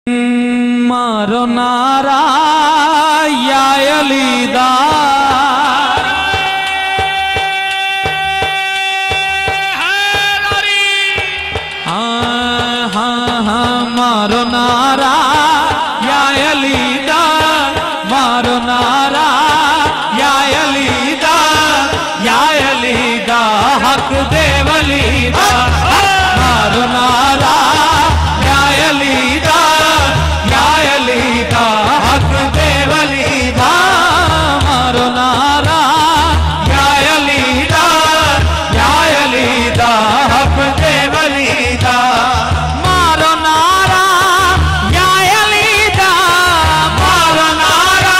मारो नारा या अलीदा हाँ हाँ हाँ मारो नारा या अलीदा मारो नारा या अलीदा हक दे वलीदा मारो नारा या अलीदा हक दे वलीदा मारो नारा या अलीदा हक दे वलीदा मारो नारा या अलीदा मारो नारा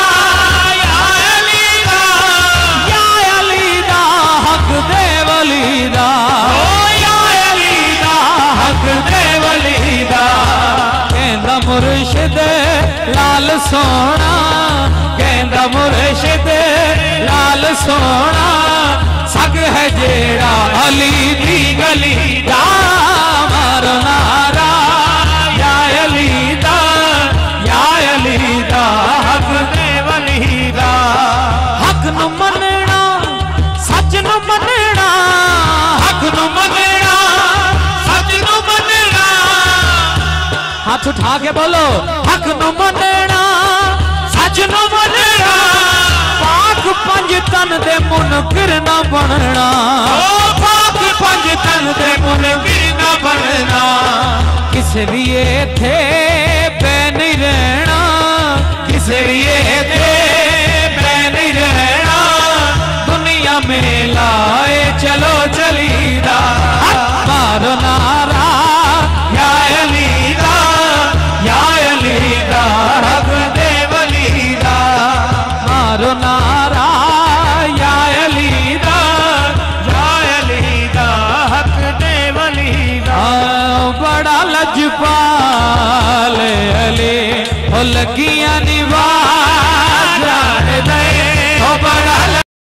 या अलीदा हक दे वलीदा ओ या अलीदा हक दे वलीदा कहंदा मुर्शिद लाल सोना कहंदा मुर्शिद लाल सोना सग है जेड़ा अली दी गली दा मारो नारा या अलीदा हक दे वलीदा हक नु मनना सच नु मनना हक नु मनना सच नु मनना हाथ उठा के बोलो हक नु मनना सच नु मनना पाक पंज तन दे मुनकिर ना बनना पाक पंज तन दे मुनकिर ना बनना किसे भी थे पे नहीं रहना किसे भी थे पे नहीं रहना दुनिया में लाए चलो चलीदा मारो नारा या अलीदा हक दे वलीदा मारो नारा या अलीदा हक दे वलीदा बड़ा लजपाल अली हो लगियां निभा